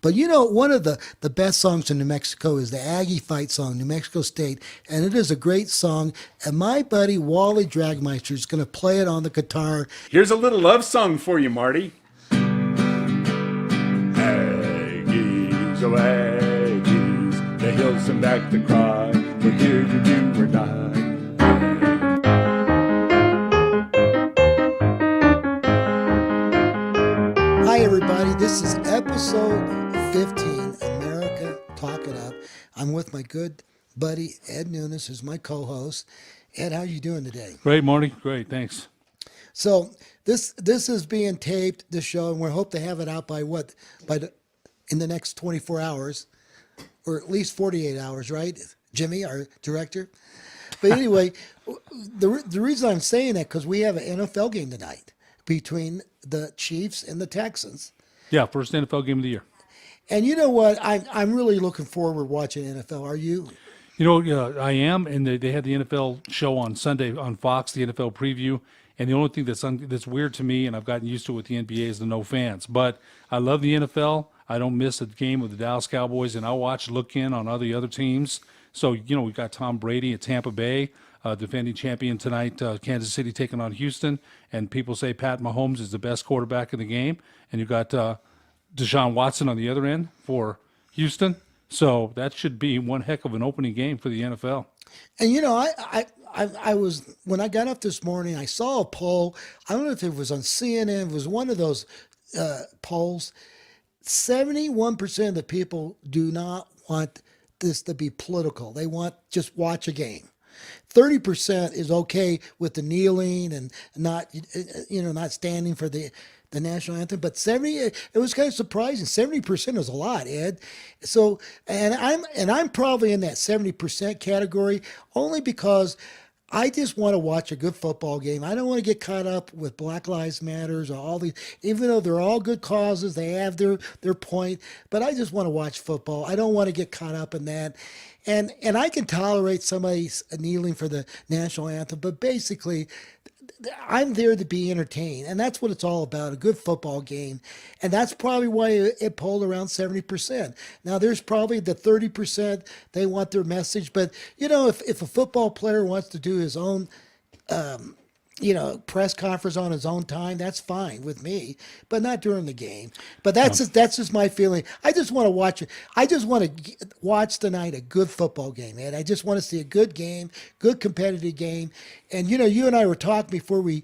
But one of the best songs in New Mexico is the Aggie Fight Song, New Mexico State, and it is a great song. And my buddy Wally Dragmeister is going to play it on the guitar. Here's a little love song for you, Marty. Aggies, oh Aggies, the hills send back the cry, we're here to do or die. Hi, everybody. This is episode 15, America Talk It Up. I'm with my good buddy, Ed Nunes, who's my co-host. Ed, how you doing today? Great, Marty. Great, thanks. So this is being taped, this show, and we hope to have it out in the next 24 hours, or at least 48 hours, right? Jimmy, our director. But anyway, the reason I'm saying that, because we have an NFL game tonight between the Chiefs and the Texans. Yeah, first NFL game of the year. And you know what? I'm really looking forward to watching NFL. Are you? I am, and they had the NFL show on Sunday on Fox, the NFL preview. And the only thing that's weird to me, and I've gotten used to it with the NBA, is the no fans. But I love the NFL. I don't miss a game with the Dallas Cowboys, and I'll look in on the other teams. So, we've got Tom Brady at Tampa Bay, defending champion tonight, Kansas City taking on Houston. And people say Pat Mahomes is the best quarterback in the game. And you've got Deshaun Watson on the other end for Houston. So that should be one heck of an opening game for the NFL. And, I was, when I got up this morning, I saw a poll. I don't know if it was on CNN. It was one of those polls. 71% of the people do not want this to be political. They want just watch a game. 30% is okay with the kneeling and not standing for the national anthem, but 70, it was kind of surprising. 70% is a lot, Ed. So, and I'm probably in that 70% category, only because I just want to watch a good football game. I don't want to get caught up with Black Lives Matters or all these, even though they're all good causes, they have their point, but I just want to watch football. I don't want to get caught up in that. And I can tolerate somebody kneeling for the national anthem, but basically, I'm there to be entertained, and that's what it's all about, a good football game. And that's probably why it polled around 70%. Now, there's probably the 30%, they want their message. But, if a football player wants to do his own press conference on his own time, that's fine with me, but not during the game. But that's just my feeling. I just want to watch it. I just want to watch tonight a good football game, man. I just want to see a good game, good competitive game. And, you and I were talking before we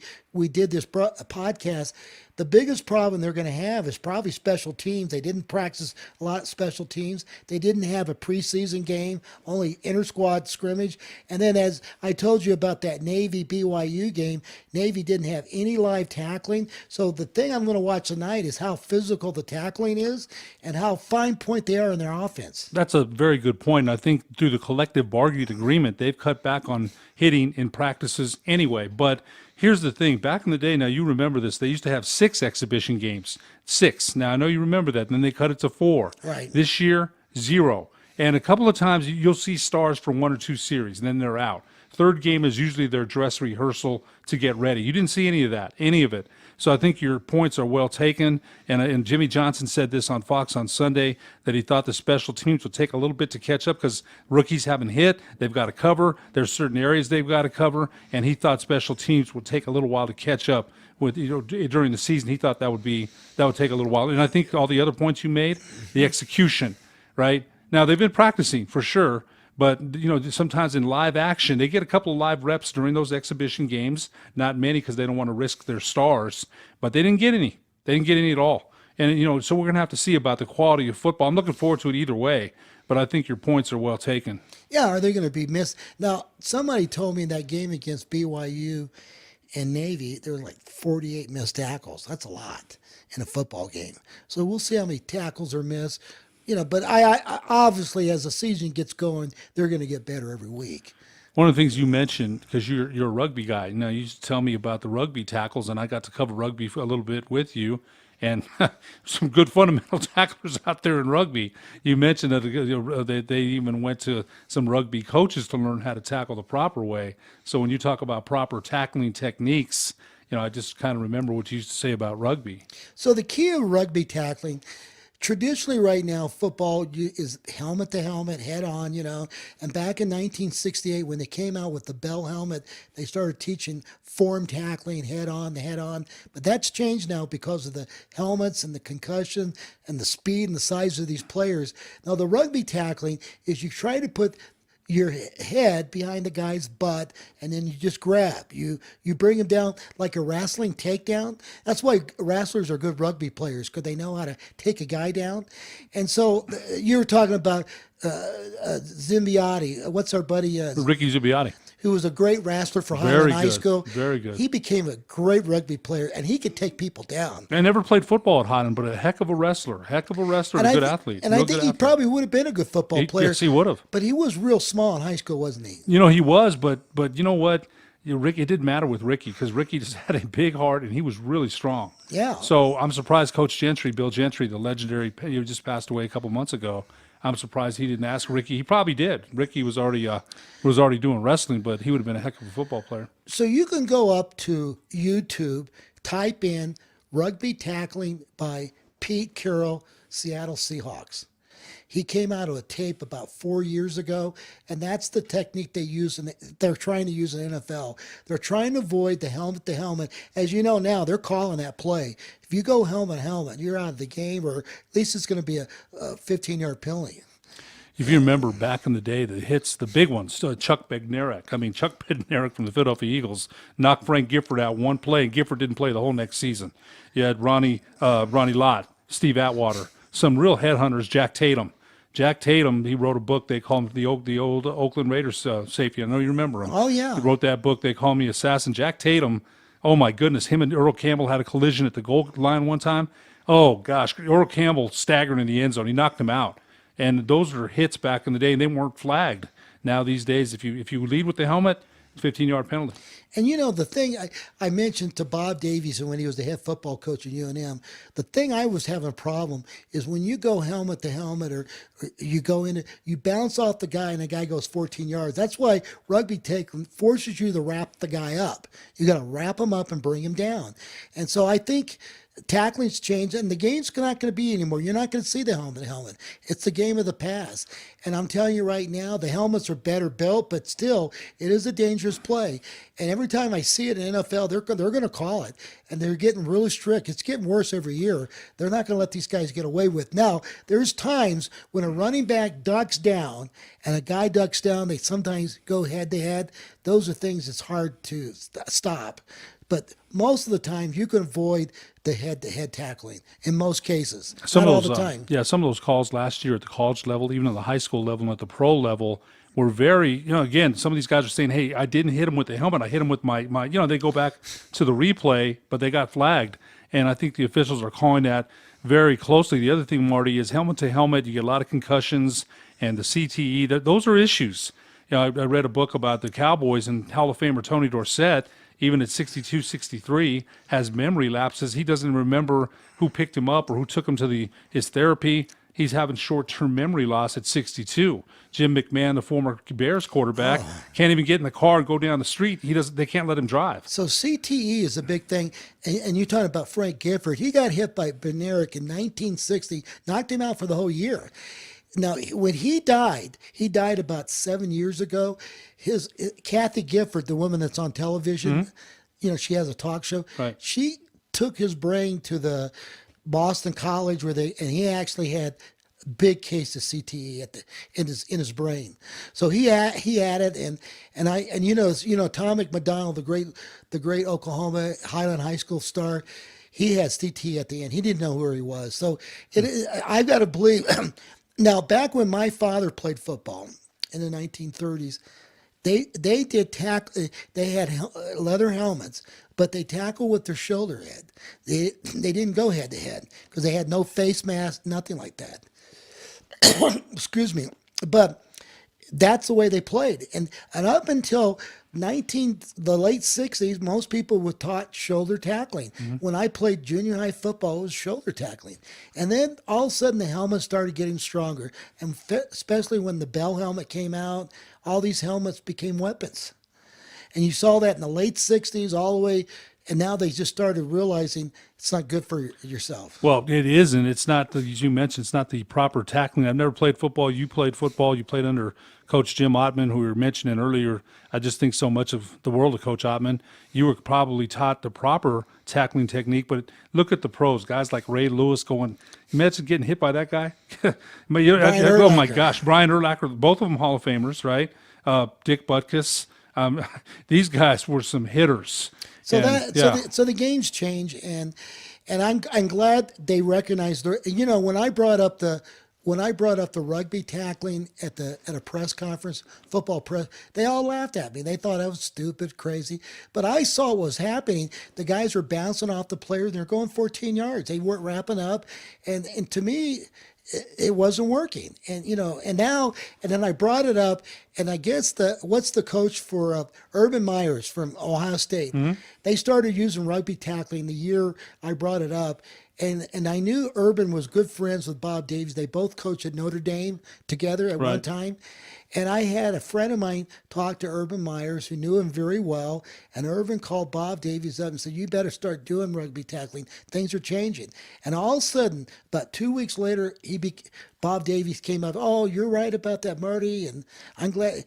did this podcast. The biggest problem they're going to have is probably special teams. They didn't practice a lot of special teams. They didn't have a preseason game, only inter-squad scrimmage. And then, as I told you about that Navy-BYU game, Navy didn't have any live tackling. So the thing I'm going to watch tonight is how physical the tackling is and how fine point they are in their offense. That's a very good point. I think through the collective bargaining agreement, they've cut back on hitting in practices anyway. But here's the thing. Back in the day, now you remember this, they used to have 6 exhibition games. 6. Now, I know you remember that. And then they cut it to 4. Right. This year, 0. And a couple of times you'll see stars for 1 or 2 series, and then they're out. Third game is usually their dress rehearsal to get ready. You didn't see any of it. So I think your points are well taken. And Jimmy Johnson said this on Fox on Sunday, that he thought the special teams would take a little bit to catch up because rookies haven't hit. They've got to cover. There's certain areas they've got to cover. And he thought special teams would take a little while to catch up with, during the season. He thought that would take a little while. And I think all the other points you made, the execution, right? Now, they've been practicing for sure. But, sometimes in live action, they get a couple of live reps during those exhibition games. Not many because they don't want to risk their stars. But they didn't get any. They didn't get any at all. And, so we're going to have to see about the quality of football. I'm looking forward to it either way. But I think your points are well taken. Yeah, are they going to be missed? Now, somebody told me in that game against BYU and Navy, there were like 48 missed tackles. That's a lot in a football game. So we'll see how many tackles are missed. But I obviously, as the season gets going, they're going to get better every week. One of the things you mentioned, because you're a rugby guy, now you used to tell me about the rugby tackles, and I got to cover rugby for a little bit with you, and some good fundamental tacklers out there in rugby. You mentioned that they even went to some rugby coaches to learn how to tackle the proper way. So when you talk about proper tackling techniques, I just kind of remember what you used to say about rugby. So the key of rugby tackling, traditionally right now football is helmet to helmet, head on, and back in 1968 when they came out with the bell helmet, they started teaching form tackling, head on, but that's changed now because of the helmets and the concussion and the speed and the size of these players. Now the rugby tackling is you try to put your head behind the guy's butt, and then you just grab. You bring him down like a wrestling takedown. That's why wrestlers are good rugby players, because they know how to take a guy down. And so you were talking about Zimbiotti. What's our buddy? Ricky Zubiotti. Who was a great wrestler for Very Highland High good. School. Very good. He became a great rugby player, and he could take people down. I never played football at Highland, but a heck of a wrestler, and a good athlete. And I real think good he athlete. probably would have been a good football player. Yes, he would have. But he was real small in high school, wasn't he? He was, but you know what? Ricky, it didn't matter with Ricky because Ricky just had a big heart and he was really strong. Yeah. So I'm surprised Coach Gentry, Bill Gentry, the legendary, he just passed away a couple months ago. I'm surprised he didn't ask Ricky. He probably did. Ricky was already doing wrestling, but he would have been a heck of a football player. So you can go up to YouTube, type in rugby tackling by Pete Carroll, Seattle Seahawks. He came out of a tape about 4 years ago, and that's the technique they use, and they're trying to use in the NFL. They're trying to avoid the helmet to helmet. As you know now, they're calling that play. If you go helmet to helmet, you're out of the game, or at least it's going to be a 15-yard penalty. If you remember back in the day, the hits, the big ones, Chuck Bednarik. Chuck Bednarik from the Philadelphia Eagles knocked Frank Gifford out one play, and Gifford didn't play the whole next season. You had Ronnie Lott, Steve Atwater, some real headhunters, Jack Tatum. Jack Tatum, he wrote a book. They call him the old Oakland Raiders safety. I know you remember him. Oh, yeah. He wrote that book. They call him the assassin. Jack Tatum, oh, my goodness. Him and Earl Campbell had a collision at the goal line one time. Oh, gosh. Earl Campbell staggered in the end zone. He knocked him out. And those were hits back in the day, and they weren't flagged. Now these days, if you lead with the helmet, 15-yard penalty. And the thing I mentioned to Bob Davies when he was the head football coach at UNM, the thing I was having a problem is when you go helmet to helmet or you go in, you bounce off the guy and the guy goes 14 yards. That's why rugby tackling forces you to wrap the guy up. You got to wrap him up and bring him down. And so I think tackling's changed, and the game's not going to be anymore. You're not going to see the helmet to helmet. It's the game of the past. And I'm telling you right now, the helmets are better built, but still, it is a dangerous play. And every time I see it in NFL, they're going to call it, and they're getting really strict. It's getting worse every year. They're not going to let these guys get away with. Now, there's times when a running back ducks down and a guy ducks down, they sometimes go head to head. Those are things that's hard to stop. But most of the time, you can avoid the head-to-head tackling in most cases. Not all the time. Some of those calls last year at the college level, even at the high school level and at the pro level, were very, again, some of these guys are saying, hey, I didn't hit him with the helmet. I hit him with my they go back to the replay, but they got flagged. And I think the officials are calling that very closely. The other thing, Marty, is helmet to helmet. You get a lot of concussions and the CTE. Those are issues. I read a book about the Cowboys, and Hall of Famer Tony Dorsett, even at 62, 63, has memory lapses. He doesn't remember who picked him up or who took him to his therapy. He's having short-term memory loss at 62. Jim McMahon, the former Bears quarterback, can't even get in the car and go down the street. They can't let him drive. So CTE is a big thing. And you're talking about Frank Gifford. He got hit by Bernett in 1960, knocked him out for the whole year. Now, when he died about 7 years ago. Kathy Gifford, the woman that's on television, she has a talk show. Right. She took his brain to the Boston College and he actually had a big case of CTE in his brain. So he had it, and Tom McDonald, the great Oklahoma Highland High School star. He had CTE at the end. He didn't know where he was. So I've got to believe. Now, back when my father played football in the 1930s, they did tackle. They had leather helmets, but they tackled with their shoulder head. They didn't go head to head because they had no face mask, nothing like that. Excuse me, but that's the way they played, and up until the late 60s, most people were taught shoulder tackling. When I played junior high football, it was shoulder tackling. And then all of a sudden the helmets started getting stronger. And especially when the Bell helmet came out, all these helmets became weapons. And you saw that in the late 60s all the way. and now they just started realizing it's not good for yourself. Well, it isn't. It's not, as you mentioned, it's not the proper tackling. I've never played football. You played football. You played under Coach Jim Ottman, who we were mentioning earlier. I just think so much of the world of Coach Ottman. You were probably taught the proper tackling technique, but look at the pros, guys like Ray Lewis going, imagine getting hit by that guy. Oh, my Urlacher. gosh, Brian Urlacher, both of them Hall of Famers, right? Dick Butkus. These guys were some hitters. So And, so the games change, and I'm glad they recognize their. You know, when I brought up the rugby tackling at a press conference, football press, they all laughed at me. They thought I was stupid, crazy. But I saw what was happening. The guys were bouncing off the players. They're going 14 yards. They weren't wrapping up, and to me, it wasn't working. And then I brought it up, and I guess what's the coach for Urban Myers from Ohio State? Mm-hmm. They started using rugby tackling the year I brought it up. And I knew Urban was good friends with Bob Davies. They both coached at Notre Dame together at one time. And I had a friend of mine talk to Urban Myers, who knew him very well. And Urban called Bob Davies up and said, "You better start doing rugby tackling. Things are changing." And all of a sudden, about 2 weeks later, Bob Davies came up. "Oh, you're right about that, Marty. And I'm glad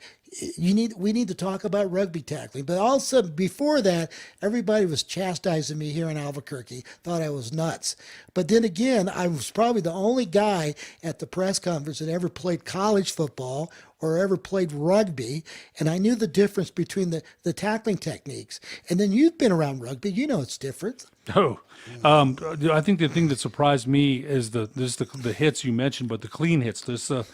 we need to talk about rugby tackling." But all of a sudden, before that, everybody was chastising me here in Albuquerque, thought I was nuts. But then again, I was probably the only guy at the press conference that ever played college football or ever played rugby, and I knew the difference between the tackling techniques. And then you've been around rugby, you know it's different. Oh, I think the thing that surprised me is the hits you mentioned, but the clean hits, the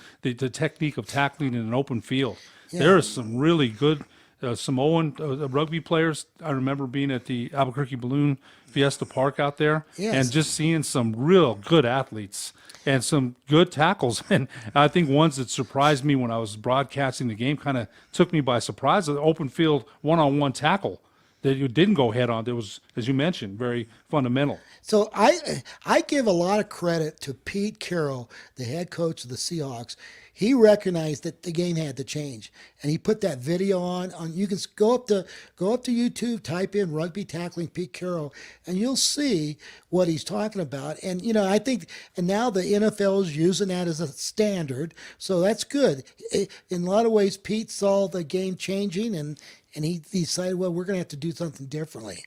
technique of tackling in an open field. Yeah. There are some really good Samoan rugby players. I remember being at the Albuquerque Balloon Fiesta Park out there, Yes. and just seeing some real good athletes and some good tackles. And I think ones that surprised me when I was broadcasting the game, kind of took me by surprise. The open field one-on-one tackle that you didn't go head on. That was, as you mentioned, very fundamental. So I give a lot of credit to Pete Carroll, the head coach of the Seahawks. He recognized that the game had to change, and he put that video on. You can go up to YouTube, type in rugby tackling Pete Carroll, and you'll see what he's talking about. And I think, and now the NFL is using that as a standard, so that's good. In a lot of ways, Pete saw the game changing, and he decided, well, we're going to have to do something differently.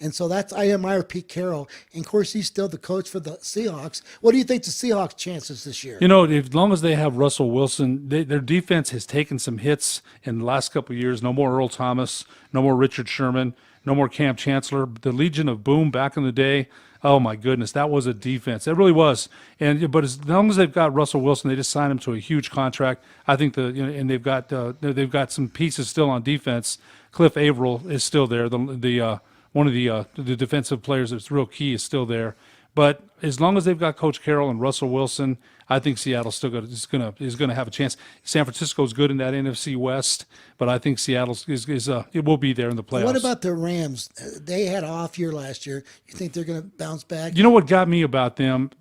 And so I admire Pete Carroll. And of course, he's still the coach for the Seahawks. What do you think the Seahawks' chances this year? As long as they have Russell Wilson, their defense has taken some hits in the last couple of years. No more Earl Thomas, no more Richard Sherman, no more Cam Chancellor. The Legion of Boom back in the day, oh my goodness, that was a defense. It really was. But as long as they've got Russell Wilson, they just signed him to a huge contract. I think and they've got some pieces still on defense. Cliff Averill is still there. One of the defensive players that's real key is still there. But as long as they've got Coach Carroll and Russell Wilson, I think Seattle's still is going to have a chance. San Francisco's good in that NFC West, but I think Seattle it will be there in the playoffs. What about the Rams? They had an off year last year. You think they're going to bounce back? You know what got me about them?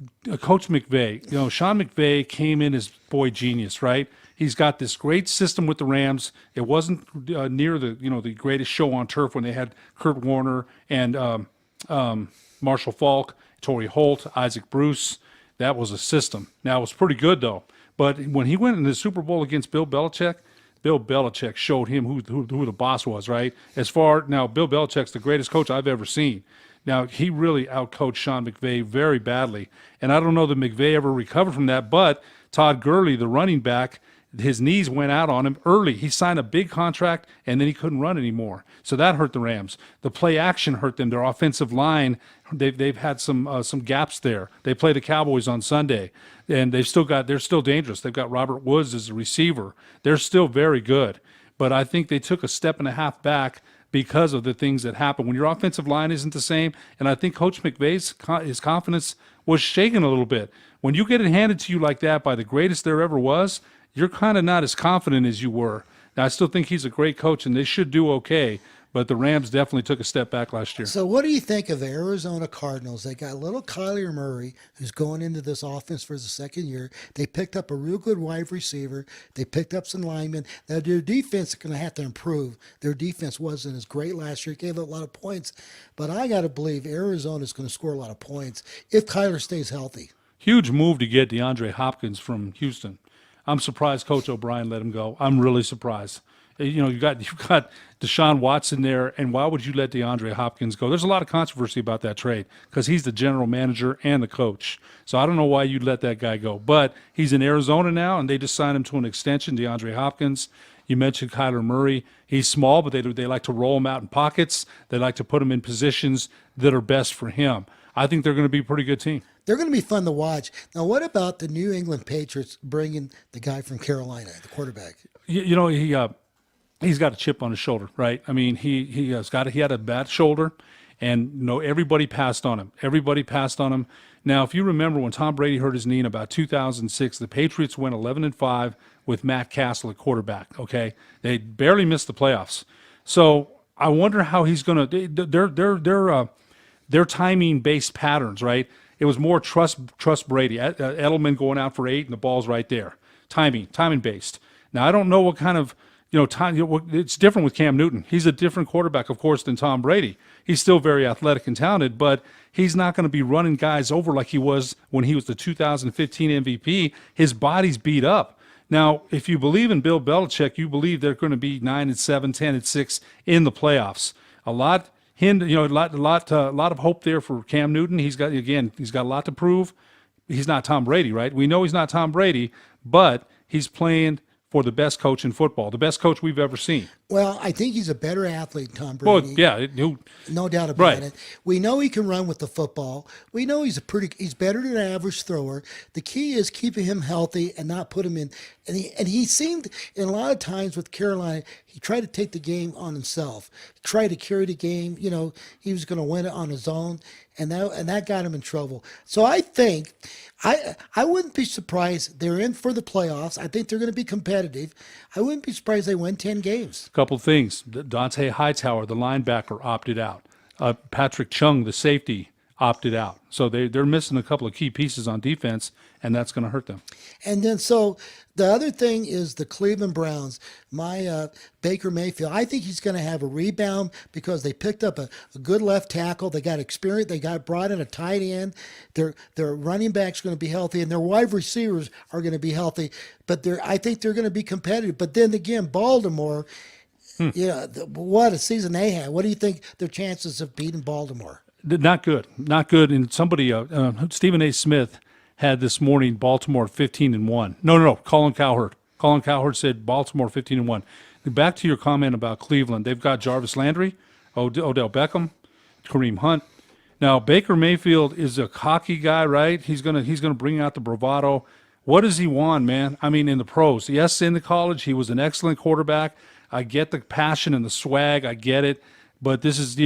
Coach McVay. Sean McVay came in as boy genius, right? He's got this great system with the Rams. It wasn't near the greatest show on turf when they had Kurt Warner and Marshall Faulk, Torrey Holt, Isaac Bruce. That was a system. Now, it was pretty good, though. But when he went in the Super Bowl against Bill Belichick showed him who the boss was, right? Now, Bill Belichick's the greatest coach I've ever seen. Now, he really outcoached Sean McVay very badly. And I don't know that McVay ever recovered from that, but Todd Gurley, the running back, his knees went out on him early. He signed a big contract, and then he couldn't run anymore. So that hurt the Rams. The play action hurt them. Their offensive line, they've had some gaps there. They play the Cowboys on Sunday, and they're still dangerous. They've got Robert Woods as a receiver. They're still very good. But I think they took a step and a half back because of the things that happen when your offensive line isn't the same. And I think Coach McVay's his confidence was shaken a little bit. When you get it handed to you like that by the greatest there ever was, you're kind of not as confident as you were. Now, I still think he's a great coach, and they should do okay. But the Rams definitely took a step back last year. So what do you think of the Arizona Cardinals? They got little Kyler Murray, who's going into this offense for the second year. They picked up a real good wide receiver. They picked up some linemen. Now their defense is going to have to improve. Their defense wasn't as great last year. It gave up a lot of points. But I got to believe Arizona is going to score a lot of points if Kyler stays healthy. Huge move to get DeAndre Hopkins from Houston. I'm surprised Coach O'Brien let him go. I'm really surprised. You've got Deshaun Watson there, and why would you let DeAndre Hopkins go? There's a lot of controversy about that trade because he's the general manager and the coach. So I don't know why you'd let that guy go. But he's in Arizona now, and they just signed him to an extension, DeAndre Hopkins. You mentioned Kyler Murray. He's small, but they like to roll him out in pockets. They like to put him in positions that are best for him. I think they're going to be a pretty good team. They're going to be fun to watch. Now, what about the New England Patriots bringing the guy from Carolina, the quarterback? He's got a chip on his shoulder, right? I mean, he had a bad shoulder, and everybody passed on him. Everybody passed on him. Now, if you remember when Tom Brady hurt his knee in about 2006, the Patriots went 11-5 with Matt Castle at quarterback. Okay, they barely missed the playoffs. So I wonder how he's going to. Their timing-based patterns, right? It was more trust Brady. Edelman going out for 8, and the ball's right there. Timing-based. Now I don't know what kind of time. It's different with Cam Newton. He's a different quarterback, of course, than Tom Brady. He's still very athletic and talented, but he's not going to be running guys over like he was when he was the 2015 MVP. His body's beat up. Now, if you believe in Bill Belichick, you believe they're going to be 9-7, 10-6 in the playoffs. A lot of hope there for Cam Newton. He's got a lot to prove. He's not Tom Brady, right? We know he's not Tom Brady, but he's playing for the best coach in football, the best coach we've ever seen. Well, I think he's a better athlete than Tom Brady. Well, yeah, no doubt about right. it. We know he can run with the football. We know he's better than an average thrower. The key is keeping him healthy and not put him in. And he seemed, in a lot of times with Carolina, he tried to take the game on himself. He tried to carry the game. He was going to win it on his own, and that got him in trouble. So I think I wouldn't be surprised. They're in for the playoffs. I think they're going to be competitive. I wouldn't be surprised they win 10 games. Couple things. Dante Hightower, the linebacker, opted out. Patrick Chung, the safety, opted out. So they're missing a couple of key pieces on defense, and that's going to hurt them. And then so the other thing is the Cleveland Browns. My Baker Mayfield, I think he's going to have a rebound because they picked up a good left tackle. They got experience. They got brought in a tight end. Their running back's going to be healthy, and their wide receivers are going to be healthy. But I think they're going to be competitive. But then again, Baltimore, what a season they had. What do you think their chances of beating Baltimore? Not good. And somebody, Stephen A. Smith, had this morning Baltimore 15-1. No. Colin Cowherd. Colin Cowherd said Baltimore 15-1. Back to your comment about Cleveland. They've got Jarvis Landry, Odell Beckham, Kareem Hunt. Now Baker Mayfield is a cocky guy, right? He's gonna bring out the bravado. What does he want, man? I mean, in the pros. Yes, in the college, he was an excellent quarterback. I get the passion and the swag. I get it. But this is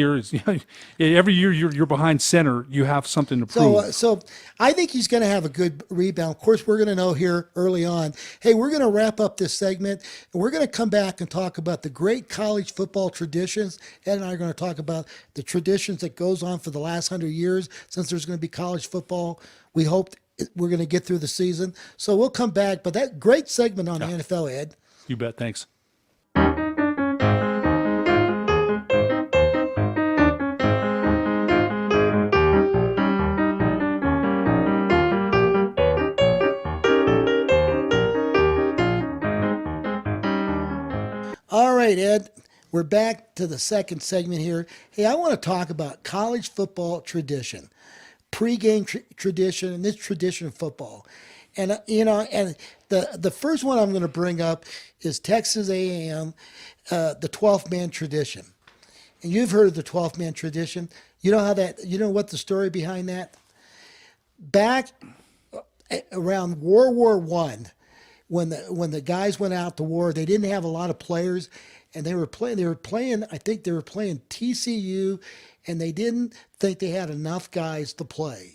every year you're behind center, you have something to prove. So I think he's going to have a good rebound. Of course, we're going to know here early on. Hey, we're going to wrap up this segment, and we're going to come back and talk about the great college football traditions. Ed and I are going to talk about the traditions that goes on for the last 100 years since there's going to be college football. We hope we're going to get through the season. So we'll come back. But that great segment on the NFL, Ed. You bet. Thanks. All right, Ed, we're back to the second segment here. Hey, I want to talk about college football tradition, pregame tradition, and this tradition of football. And, and the first one I'm going to bring up is Texas A&M, the 12-man tradition. And you've heard of the 12-man tradition. You know what the story behind that? Back around World War I, when the guys went out to war, they didn't have a lot of players, and they were playing. I think they were playing TCU, and they didn't think they had enough guys to play.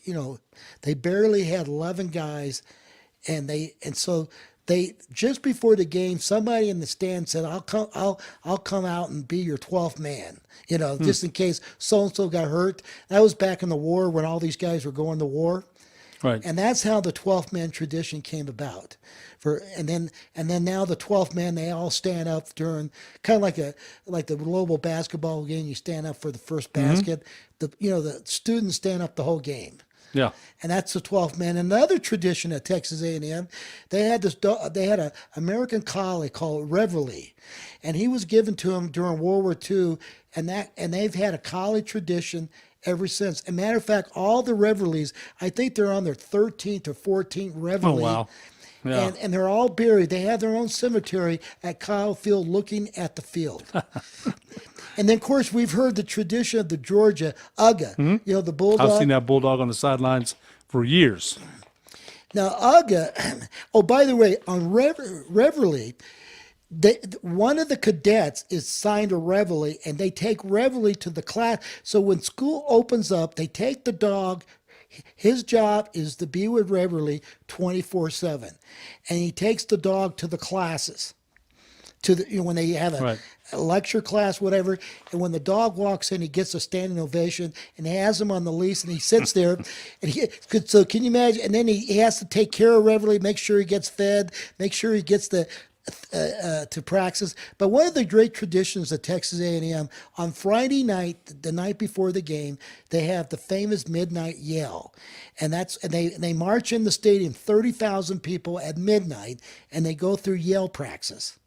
They barely had 11 guys, and so they just before the game, somebody in the stand said, I'll come out and be your 12th man, just in case so and so got hurt. That was back in the war when all these guys were going to war. Right. And that's how the 12th man tradition came about. And then now the 12th man, they all stand up during kind of like the global basketball game. You stand up for the first basket. The students stand up the whole game. Yeah. And that's the 12th man. Another tradition at Texas A&M, they had an American collie called Reveille, and he was given to them during World War II, and they've had a collie tradition ever since. As a matter of fact, all the Reveilles, I think they're on their 13th or 14th Reveille. Oh, wow. Yeah. And they're all buried. They have their own cemetery at Kyle Field looking at the field. And then, of course, we've heard the tradition of the Georgia Ugga, the bulldog. I've seen that bulldog on the sidelines for years. Now, Ugga, by the way, on Reveille, one of the cadets is signed a Reveille, and they take Reveille to the class. So when school opens up, they take the dog. His job is to be with Reveille 24/7, and he takes the dog to the classes, when they have a lecture class, whatever. And when the dog walks in, he gets a standing ovation, and he has him on the leash, and he sits there. So can you imagine? And then he has to take care of Reveille, make sure he gets fed, make sure he gets to practice. But one of the great traditions at Texas A&M, on Friday night, the night before the game, they have the famous midnight yell, and they march in the stadium, 30,000 people at midnight, and they go through yell practice,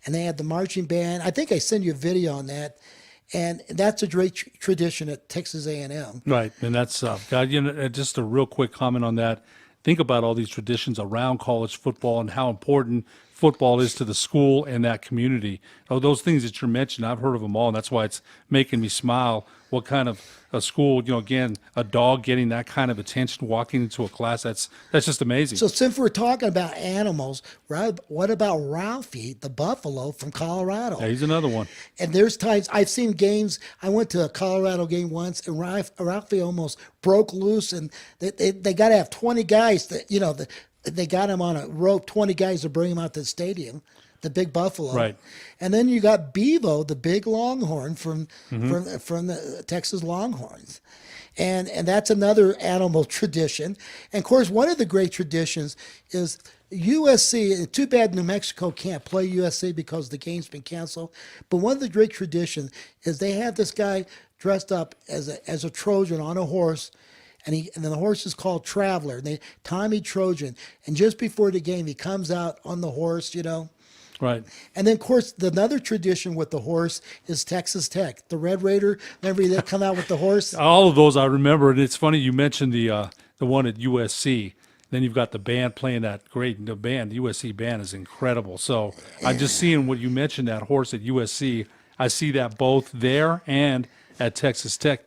and they have the marching band. I think I sent you a video on that. And that's a great tradition at Texas A&M. Right, and that's just a real quick comment on that. Think about all these traditions around college football and how important football is to the school and that community. Those things that you mentioned, I've heard of them all, and that's why it's making me smile. What kind of a school, again, a dog getting that kind of attention walking into a class, that's just amazing. So since we're talking about animals, what about Ralphie, the buffalo from Colorado? Yeah, he's another one. And there's times I've seen games. I went to a Colorado game once, and Ralphie almost broke loose, and they got to have 20 guys they got him on a rope, 20 guys to bring him out to the stadium, the big buffalo. Right. And then you got Bevo, the big longhorn from the Texas Longhorns. And that's another animal tradition. And, of course, one of the great traditions is USC. Too bad New Mexico can't play USC because the game's been canceled. But one of the great traditions is they have this guy dressed up as a Trojan on a horse, and then the horse is called Traveler. Tommy Trojan. And just before the game, he comes out on the horse, Right. And then, of course, another tradition with the horse is Texas Tech. The Red Raider, remember they come out with the horse? All of those I remember. And it's funny you mentioned the one at USC. Then you've got the band playing that great. The USC band is incredible. So I'm just seeing what you mentioned, that horse at USC. I see that both there and at Texas Tech.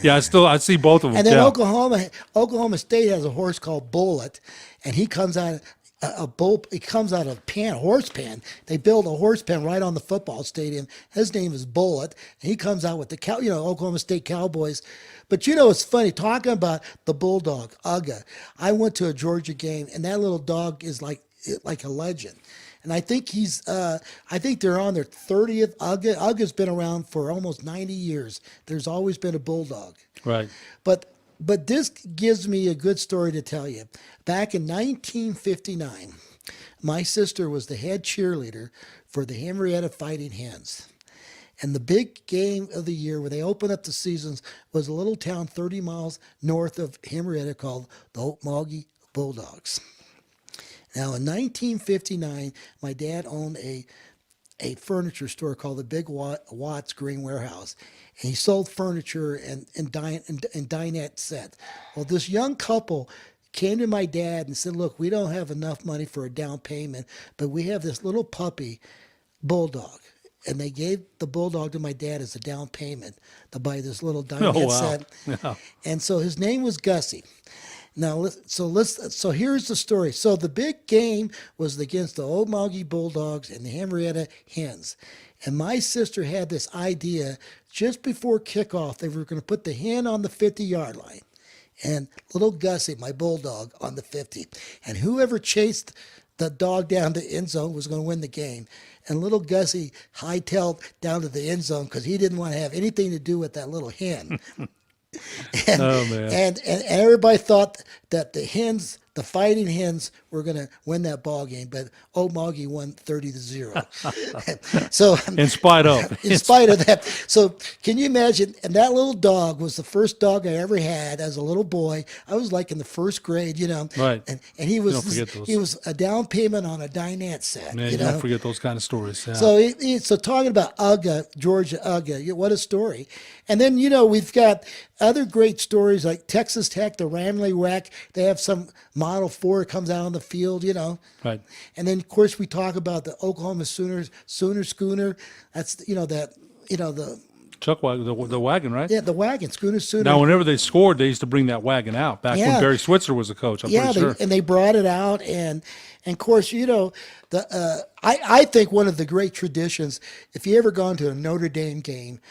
Yeah, I see both of them. And then Oklahoma State has a horse called Bullet, and he comes out he comes out of a horse pen. They build a horse pen right on the football stadium. His name is Bullet, and he comes out with the Oklahoma State Cowboys. But it's funny talking about the bulldog Ugga. I went to a Georgia game, and that little dog is like a legend. And I think they're on their 30th Ugga. Ugga's been around for almost 90 years. There's always been a bulldog. Right. But this gives me a good story to tell you. Back in 1959, my sister was the head cheerleader for the Henrietta Fighting Hens. And the big game of the year where they opened up the seasons was a little town 30 miles north of Henrietta called the Okmulgee Bulldogs. Now, in 1959, my dad owned a furniture store called the Big Watts Green Warehouse, and he sold furniture and dinette set. Well, this young couple came to my dad and said, "Look, we don't have enough money for a down payment, but we have this little puppy bulldog." And they gave the bulldog to my dad as a down payment to buy this little dinette set. Yeah. And so his name was Gussie. Now, so here's the story. So the big game was against the Okmulgee Bulldogs and the Henrietta Hens. And my sister had this idea just before kickoff. They were going to put the hen on the 50-yard line and little Gussie, my bulldog, on the 50. And whoever chased the dog down the end zone was going to win the game. And little Gussie hightailed down to the end zone because he didn't want to have anything to do with that little hen. And, Oh, man. and everybody thought that the fighting hens were going to win that ball game, but Old Moggy won 30-0. So In spite of. in spite of that, so can you imagine? And that little dog was the first dog I ever had as a little boy. I was like in the first grade, Right. And he Don't was forget those. he was a down payment on a dinette set. Man, you don't forget those kind of stories. Yeah. So talking about Georgia Uga, what a story. And then, we've got other great stories like Texas Tech, the Ramley WAC. They have some Model 4 comes out on the field, Right. And then, of course, we talk about the Oklahoma Sooner Schooner. That's, the Chuck wagon, the wagon, right? the wagon, Sooner. Now, whenever they scored, they used to bring that wagon out back Yeah. when Barry Switzer was the coach. I'm pretty sure. And they brought it out, and of course, I think one of the great traditions. If you ever gone to a Notre Dame game,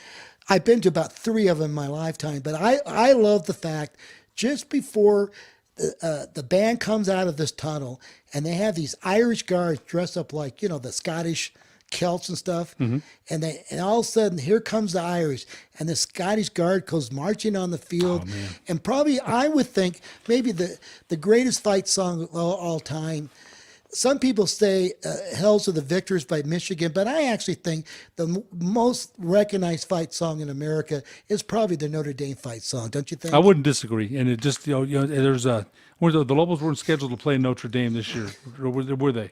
I've been to about 3 of them in my lifetime, but I love the fact just before the band comes out of this tunnel, and they have these Irish guards dressed up like the Scottish Celts and stuff, and all of a sudden here comes the Irish, and the Scottish guard goes marching on the field, and probably I would think maybe the greatest fight song of all time. Some people say Hells of the Victors by Michigan, but I actually think the most recognized fight song in America is probably the Notre Dame fight song, don't you think? I wouldn't disagree. And it just, there's the Lobos weren't scheduled to play Notre Dame this year. Or were they?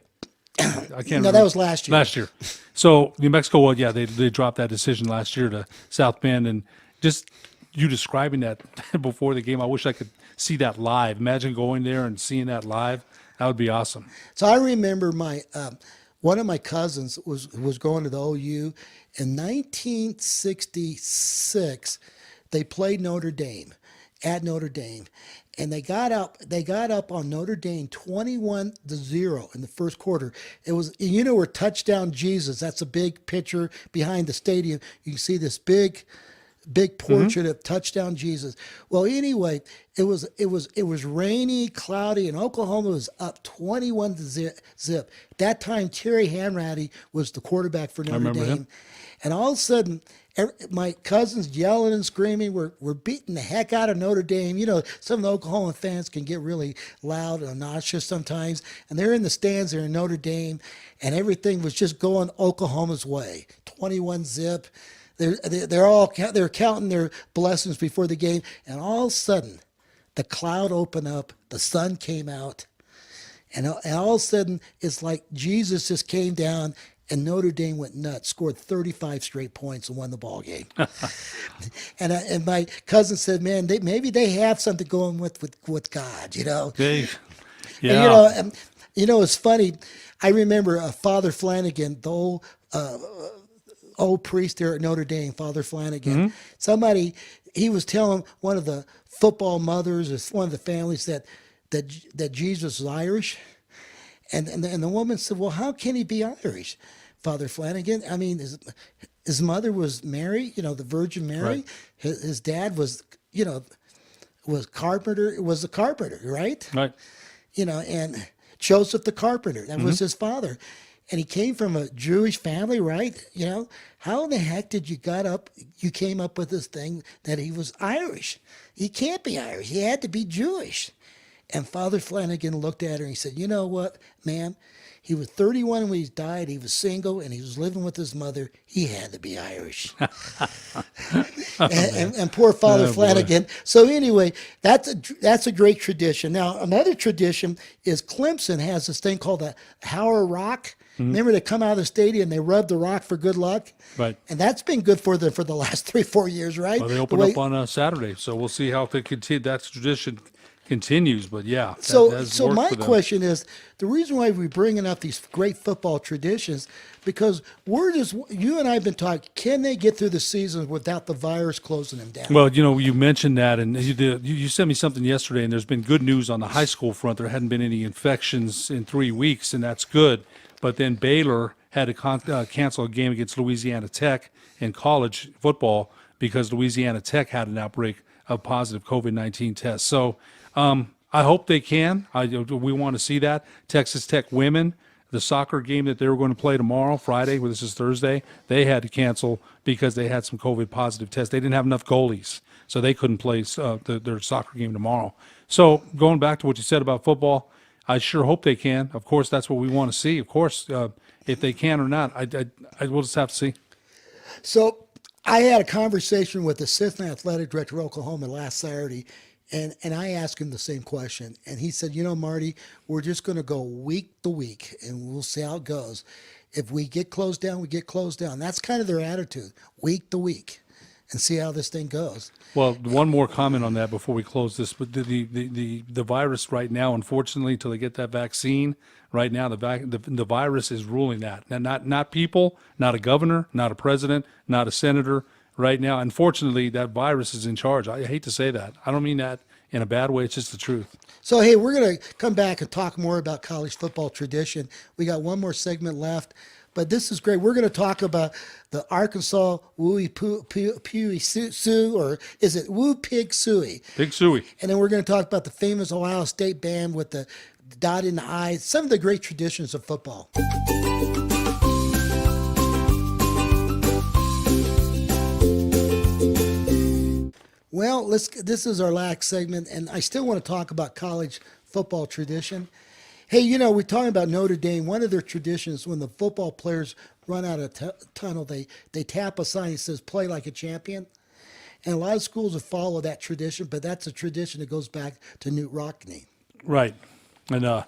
I can't remember. No, that was last year. Last year. So New Mexico, well, yeah, they dropped that decision last year to South Bend. And just you describing that before the game, I wish I could see that live. Imagine going there and seeing that live. That would be awesome. So I remember my one of my cousins was going to the OU in 1966. They played Notre Dame at Notre Dame, and they got up on Notre Dame 21-0 in the first quarter. It was where touchdown Jesus. That's a big picture behind the stadium. You can see this big portrait of touchdown Jesus. Well, anyway, it was rainy, cloudy, and Oklahoma was up 21-0. That time, Terry Hanratty was the quarterback for Notre Dame, him. and all of a sudden, my cousins yelling and screaming. We're beating the heck out of Notre Dame. Some of the Oklahoma fans can get really loud and obnoxious sometimes, and they're in the stands there in Notre Dame, and everything was just going Oklahoma's way. 21-0. They're counting their blessings before the game, and all of a sudden, the cloud opened up, the sun came out, and all of a sudden, it's like Jesus just came down, and Notre Dame went nuts, scored 35 straight points, and won the ball game. and my cousin said, "Man, maybe they have something going with God, They, yeah. yeah. And, it's funny. I remember Father Flanagan, the old priest there at Notre Dame, Father Flanagan. Somebody, he was telling one of the football mothers, or one of the families, that Jesus was Irish, and the woman said, "Well, how can he be Irish, Father Flanagan? I mean, his mother was Mary, the Virgin Mary. Right. His dad was a carpenter, right? Right. And Joseph the carpenter, that was his father." And he came from a Jewish family, right? How in the heck did you came up with this thing that he was Irish? He can't be Irish. He had to be Jewish. And Father Flanagan looked at her and he said, "You know what, ma'am? He was 31 when he died. He was single and he was living with his mother. He had to be Irish." and poor Father Flanagan. So anyway, that's a great tradition. Now, another tradition is Clemson has this thing called the Howard Rock. Remember, they come out of the stadium and they rub the rock for good luck? Right. And that's been good for them for the last 3-4 years, right? Well, they open up on a Saturday, so we'll see how that tradition continues. But yeah, that has So worked my for them. question is, the reason why we're bringing up these great football traditions, because you and I have been talking, can they get through the season without the virus closing them down? Well, you mentioned that, and you sent me something yesterday, and there's been good news on the high school front. There hadn't been any infections in 3 weeks, and that's good. But then Baylor had to cancel a game against Louisiana Tech in college football because Louisiana Tech had an outbreak of positive COVID-19 tests. So I hope they can. We want to see that. Texas Tech women, the soccer game that they were going to play tomorrow, Friday, well, this is Thursday, they had to cancel because they had some COVID positive tests. They didn't have enough goalies, so they couldn't play their soccer game tomorrow. So going back to what you said about football, I sure hope they can. Of course, that's what we want to see. Of course, if they can or not, I will just have to see. So I had a conversation with the assistant athletic director of Oklahoma last Saturday, and I asked him the same question. And he said, Marty, we're just going to go week to week, and we'll see how it goes. If we get closed down, we get closed down. That's kind of their attitude, week to week, and see how this thing goes. Well, one more comment on that before we close this. But the virus right now, unfortunately, until they get that vaccine, right now the virus is ruling that. And not people, not a governor, not a president, not a senator. Right now, unfortunately, that virus is in charge. I hate to say that. I don't mean that in a bad way. It's just the truth. So, hey, we're going to come back and talk more about college football tradition. We got one more segment left, but this is great. We're going to talk about the Arkansas Wooey Pewee Sioux, or is it Woo Pig Suey? Big Suey. And then we're going to talk about the famous Ohio State band with the dot in the I, some of the great traditions of football. Well, this is our last segment, and I still want to talk about college football tradition. Hey, we're talking about Notre Dame. One of their traditions, when the football players run out of tunnel, they tap a sign that says, play like a champion. And a lot of schools have followed that tradition, but that's a tradition that goes back to Newt Rockne. Right. And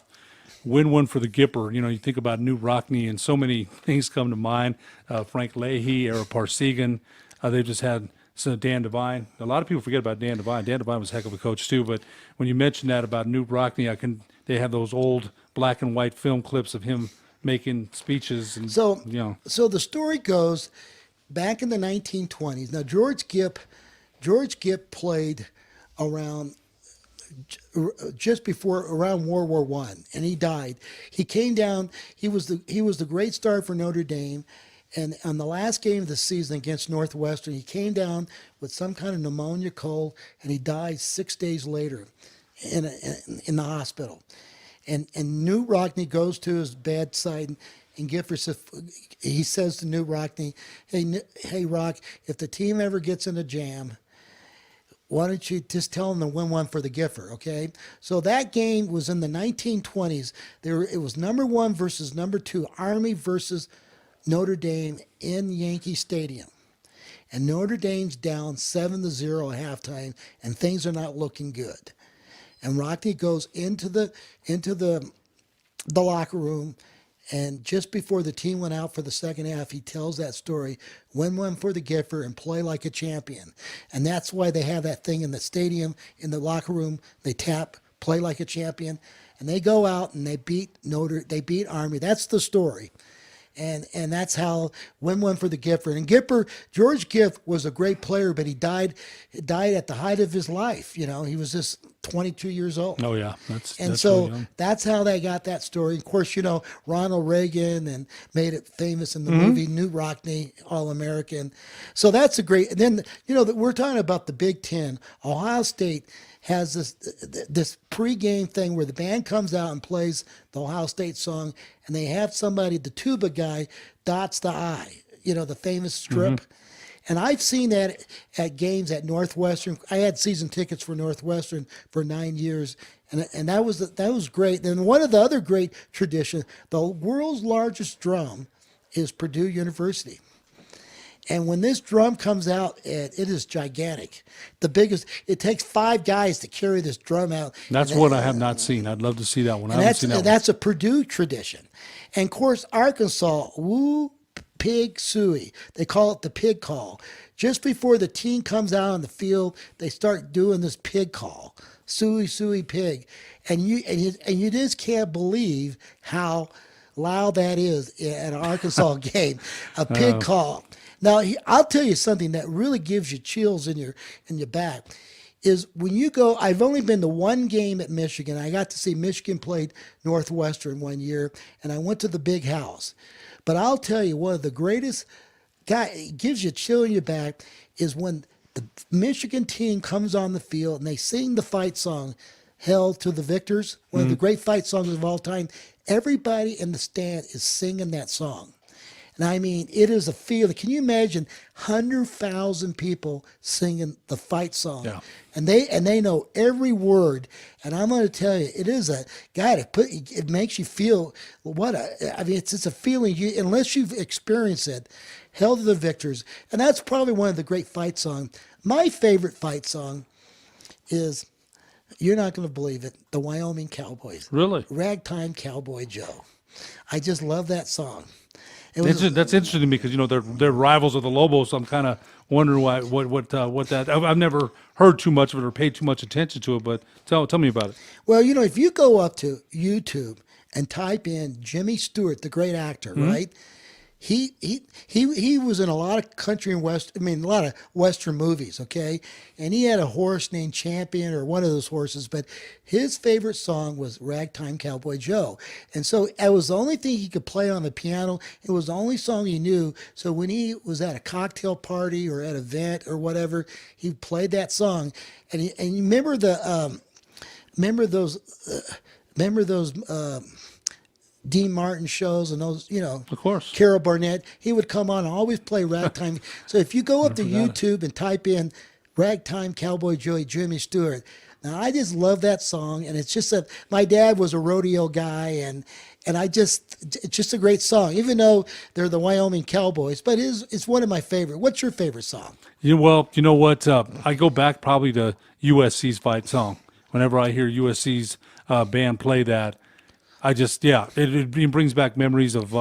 win one for the Gipper. You think about Newt Rockne, and so many things come to mind. Frank Leahy, Ara Parsegan. They've just had Dan Devine. A lot of people forget about Dan Devine. Dan Devine was a heck of a coach too. But when you mention that about Newt Rockne, they have those old black and white film clips of him making speeches. And so the story goes back in the 1920s. Now George Gipp played around just before around World War I, and he died. He came down. He was the great star for Notre Dame. And on the last game of the season against Northwestern, he came down with some kind of pneumonia cold, and he died 6 days later in the hospital. And Newt Rockne goes to his bedside, and Gipper says to Newt Rockne, hey, Rock, if the team ever gets in a jam, why don't you just tell them to win one for the Gipper, okay? So that game was in the 1920s. It was number 1 versus number 2, Army versus Notre Dame in Yankee Stadium. And Notre Dame's down 7-0 at halftime, and things are not looking good. And Rockne goes into the locker room, and just before the team went out for the second half, he tells that story, win one for the Gipper and play like a champion. And that's why they have that thing in the stadium, in the locker room. They tap, play like a champion, and they go out and they beat Army. That's the story. And that's how win one for the Gipper. And George Gipp was a great player, but he died at the height of his life. He was just 22 years old. Oh yeah, that's so really young. That's how they got that story. Of course, Ronald Reagan and made it famous in the movie Newt Rockne, All-American. So that's a great. And then we're talking about the Big Ten. Ohio State has this pregame thing where the band comes out and plays the Ohio State song, and they have somebody, the tuba guy, dots the I, the famous strip. And I've seen that at games at Northwestern. I had season tickets for Northwestern for 9 years, and that was great. Then one of the other great traditions, the world's largest drum is Purdue University. And when this drum comes out, it is gigantic. The biggest. It takes 5 guys to carry this drum out. That's what I have not seen. I'd love to see that one. That's a Purdue tradition. And of course, Arkansas, Woo Pig Suey. They call it the pig call. Just before the team comes out on the field, they start doing this pig call. Suey, Suey, pig. And you just can't believe how loud that is at an Arkansas game. A pig call. Now, I'll tell you something that really gives you chills in your back is when you go. I've only been to one game at Michigan. I got to see Michigan play Northwestern one year, and I went to the Big House. But I'll tell you, one of the greatest gives you a chill in your back is when the Michigan team comes on the field and they sing the fight song, Hell to the Victors, one of the great fight songs of all time. Everybody in the stand is singing that song. And I mean, it is a feeling. Can you imagine 100,000 people singing the fight song? Yeah. And they know every word. And I'm going to tell you, it is a God. It makes you feel it's a feeling you unless you've experienced it. Hell to the Victors, and that's probably one of the great fight songs. My favorite fight song is, you're not going to believe it, the Wyoming Cowboys. Really? Ragtime Cowboy Joe. I just love that song. That's interesting to me because they're rivals of the Lobos. So I'm kind of wondering what that. I've never heard too much of it or paid too much attention to it. But tell me about it. Well, if you go up to YouTube and type in Jimmy Stewart, the great actor, right? He was in a lot of country and a lot of Western movies, okay? And he had a horse named Champion or one of those horses, but his favorite song was Ragtime Cowboy Joe. And so it was the only thing he could play on the piano. It was the only song he knew. So when he was at a cocktail party or at an event or whatever, he played that song. And you remember those Dean Martin shows and those, Of course. Carroll, Burnett, he would come on and always play Ragtime. So if you go up to YouTube and type in Ragtime Cowboy Joe, Jimmy Stewart, now I just love that song, and it's just that my dad was a rodeo guy, and it's just a great song, even though they're the Wyoming Cowboys, but it's one of my favorite. What's your favorite song? You know what? I go back probably to USC's fight song. Whenever I hear USC's band play that, it brings back memories of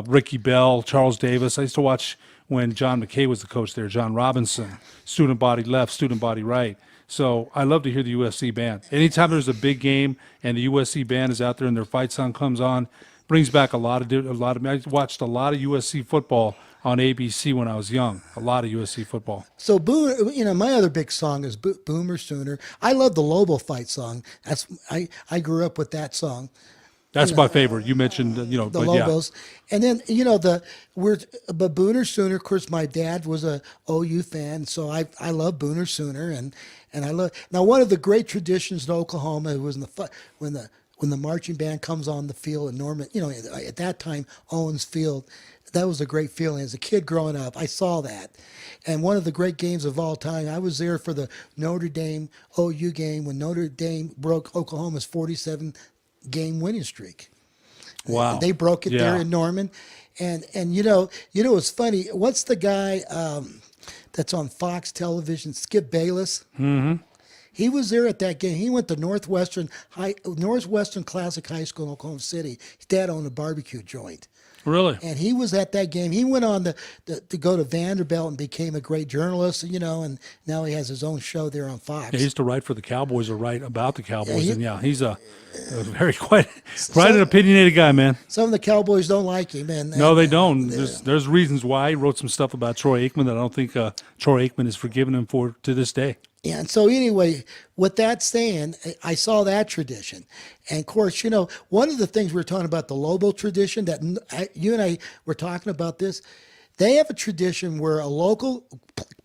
Ricky Bell, Charles Davis. I used to watch when John McKay was the coach there, John Robinson, student body left, student body right. So I love to hear the USC band. Anytime there's a big game and the USC band is out there and their fight song comes on, brings back a lot of. I watched a lot of USC football on ABC when I was young. A lot of USC football. So, my other big song is Boomer Sooner. I love the Lobo fight song. I grew up with that song. That's my favorite. You mentioned, the Lobos, and then but Booner Sooner. Of course, my dad was a OU fan, so I love Booner Sooner, and I love. Now, one of the great traditions in Oklahoma was when the marching band comes on the field in Norman. At that time, Owens Field. That was a great feeling. As a kid growing up, I saw that. And one of the great games of all time, I was there for the Notre Dame OU game when Notre Dame broke Oklahoma's 47-game winning streak. Wow. They broke it there in Norman. And it's funny. What's the guy that's on Fox television, Skip Bayless? Mm-hmm. He was there at that game. He went to Northwestern Classic High School in Oklahoma City. His dad owned a barbecue joint. Really? And he was at that game. He went on to go to Vanderbilt and became a great journalist, and now he has his own show there on Fox. Yeah, he used to write for the Cowboys or write about the Cowboys. He's a very quite an opinionated guy, man. Some of the Cowboys don't like him. No, they don't. There's reasons why. He wrote some stuff about Troy Aikman that I don't think Troy Aikman has forgiven him for to this day. Yeah, and so anyway, with that saying, I saw that tradition. And of course, one of the things we were talking about, the Lobo tradition, that you and I were talking about this, they have a tradition where a local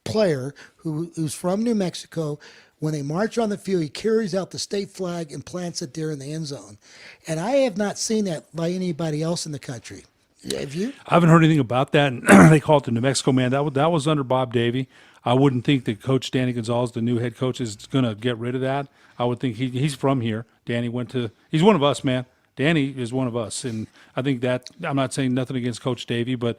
player who's from New Mexico, when they march on the field, he carries out the state flag and plants it there in the end zone. And I have not seen that by anybody else in the country. Have you? I haven't heard anything about that. They call it the New Mexico man. That was under Bob Davie. I wouldn't think that Coach Danny Gonzalez, the new head coach, is going to get rid of that. I would think he's from here. Danny he's one of us, man. Danny is one of us. And I think that, I'm not saying nothing against Coach Davie, but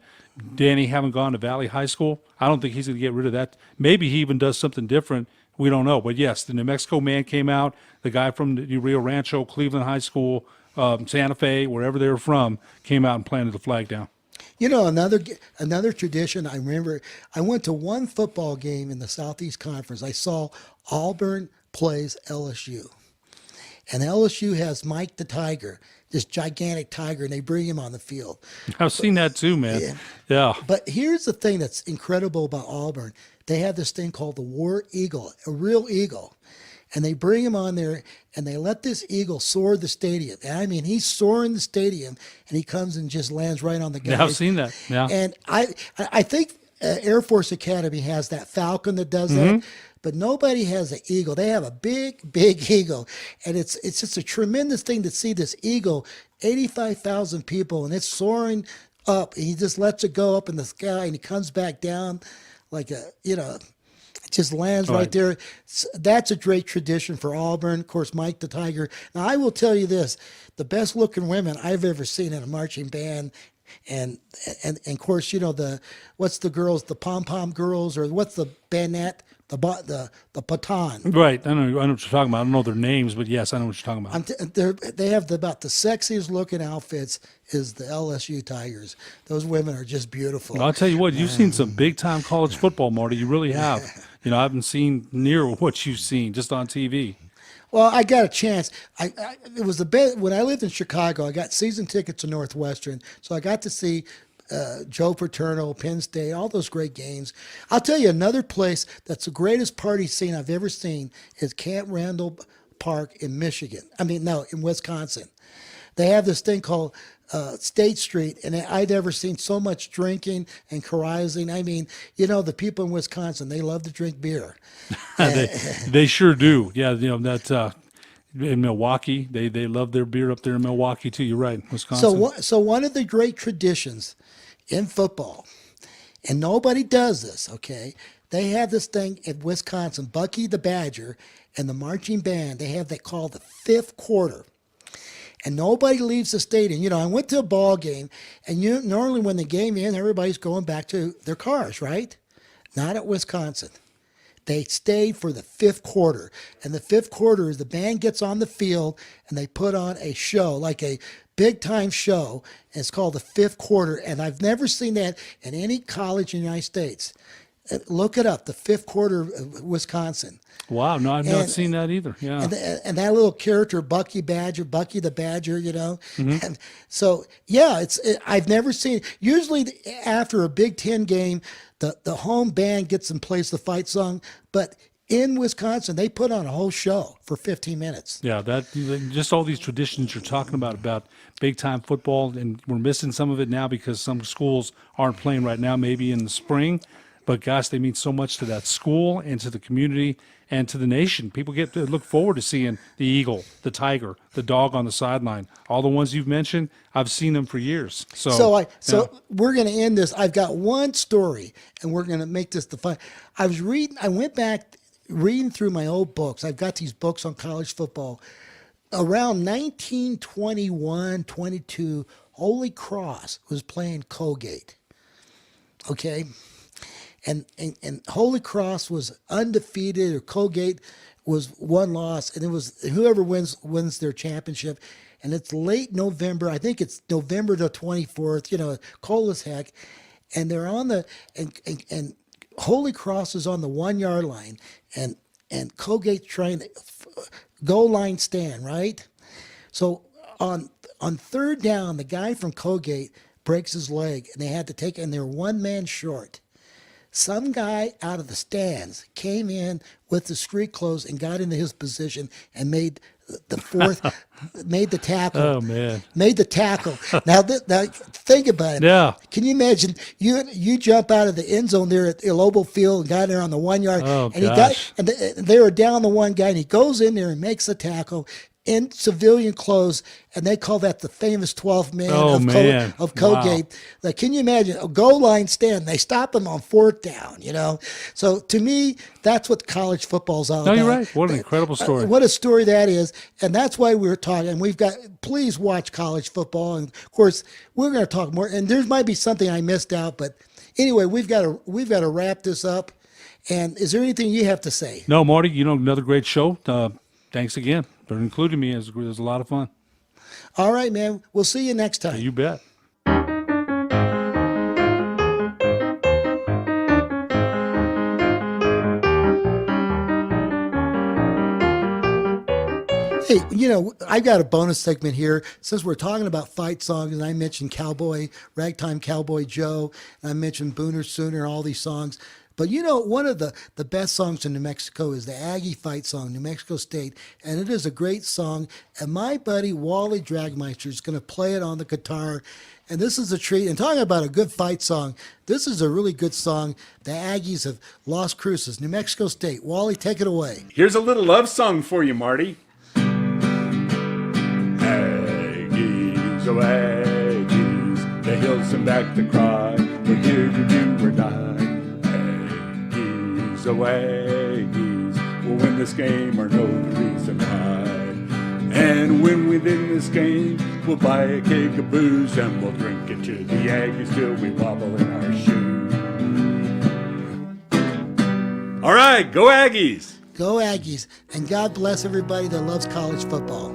Danny having gone to Valley High School, I don't think he's going to get rid of that. Maybe he even does something different. We don't know. But yes, the New Mexico man came out. The guy from the Rio Rancho, Cleveland High School, Santa Fe, wherever they were from, came out and planted the flag down. Another tradition, I remember, I went to one football game in the Southeast Conference. I saw Auburn plays LSU. And LSU has Mike the Tiger, this gigantic tiger, and they bring him on the field. I've seen that too, man. Yeah. But here's the thing that's incredible about Auburn. They have this thing called the War Eagle, a real eagle. And they bring him on there, and they let this eagle soar the stadium. And I mean, he's soaring the stadium, and he comes and just lands right on the guy. Yeah, I've seen that. Yeah. And I think Air Force Academy has that Falcon that does that. but nobody has an eagle. They have a big, big eagle, and it's just a tremendous thing to see this eagle, 85,000 people, and it's soaring up, and he just lets it go up in the sky, and he comes back down like a, it just lands right there. That's a great tradition for Auburn. Of course, Mike the Tiger. Now, I will tell you this, the best looking women I've ever seen in a marching band, and of course, what's the girls, the pom-pom girls, or what's the Burnett, the baton. Right. I know what you're talking about. I don't know their names, but yes, I know what you're talking about. They have about the sexiest looking outfits is the LSU Tigers. Those women are just beautiful. Well, I'll tell you what, you've seen some big-time college football, Marty. You really have. I haven't seen near what you've seen just on TV. Well, I got a chance. It was the best when I lived in Chicago. I got season tickets to Northwestern, so I got to see Joe Paterno, Penn State, all those great games. I'll tell you another place that's the greatest party scene I've ever seen is Camp Randall Park in Michigan. In Wisconsin. They have this thing called State Street, and I'd never seen so much drinking and carousing. The people in Wisconsin, they love to drink beer. They sure do. Yeah, that in Milwaukee, they love their beer up there in Milwaukee too. You're right, Wisconsin. So one of the great traditions in football, and nobody does this, okay? They have this thing in Wisconsin, Bucky the Badger and the marching band, they have that called the fifth quarter. And nobody leaves the stadium. I went to a ball game, and normally when the game ends, everybody's going back to their cars, right? Not at Wisconsin. They stayed for the fifth quarter. And the fifth quarter is the band gets on the field, and they put on a show, like a big-time show. And it's called the fifth quarter. And I've never seen that in any college in the United States. Look it up, the fifth quarter of Wisconsin. Wow, no, I've not seen that either. Yeah, and that little character, Bucky the Badger, Mm-hmm. And so I've never seen. Usually after a Big Ten game, the home band gets and plays the fight song, but in Wisconsin they put on a whole show for 15 minutes. Yeah, just all these traditions you're talking about big time football, and we're missing some of it now because some schools aren't playing right now, maybe in the spring. But gosh, they mean so much to that school and to the community and to the nation. People get to look forward to seeing the eagle, the tiger, the dog on the sideline. All the ones you've mentioned, I've seen them for years. So we're going to end this. I've got one story, and we're going to make this the fun. I went back reading through my old books. I've got these books on college football. Around 1921, 22, Holy Cross was playing Colgate. Okay? And Holy Cross was undefeated, or Colgate was one loss, and it was whoever wins their championship. And it's late November. I think it's November the 24th. Cold as heck. And they're on and Holy Cross is on the 1 yard line, and Colgate's trying to goal line stand, right? So on third down, the guy from Colgate breaks his leg, and they had to take it, and they're one man short. Some guy out of the stands came in with the street clothes and got into his position and made the tackle. Oh man! Made the tackle. Now think about it. Yeah. Can you imagine you jump out of the end zone there at Lobo Field and got there on the 1 yard, oh, and gosh. they were down the one guy, and he goes in there and makes the tackle in civilian clothes, and they call that the famous 12th man of Colgate. Wow. Like, can you imagine a goal line stand? They stop him on fourth down, So to me, that's what college football's all about. No, you're right. What an incredible story. What a story that is. And that's why we're talking. Please watch college football. And of course, we're going to talk more. And there might be something I missed out, but anyway, we've got to wrap this up. And is there anything you have to say? No, Marty, another great show. Thanks again for including me. It was a lot of fun. All right, man. We'll see you next time. You bet. Hey, I got a bonus segment here. Since we're talking about fight songs, and I mentioned Ragtime Cowboy Joe, and I mentioned Booner Sooner, all these songs. But you know, one of the best songs in New Mexico is the Aggie Fight Song, New Mexico State, and it is a great song. And my buddy Wally Dragmeister is going to play it on the guitar, and this is a treat. And talking about a good fight song, this is a really good song. The Aggies of Las Cruces, New Mexico State. Wally, take it away. Here's a little love song for you, Marty. Aggies, oh Aggies, the hills and back to cry, we're here to do or die. Aggies, oh Aggies, we'll win this game or know the reason why. And when we win this game, we'll buy a keg of booze and we'll drink it to the Aggies till we wobble in our shoes. All right, go Aggies! Go Aggies, and God bless everybody that loves college football.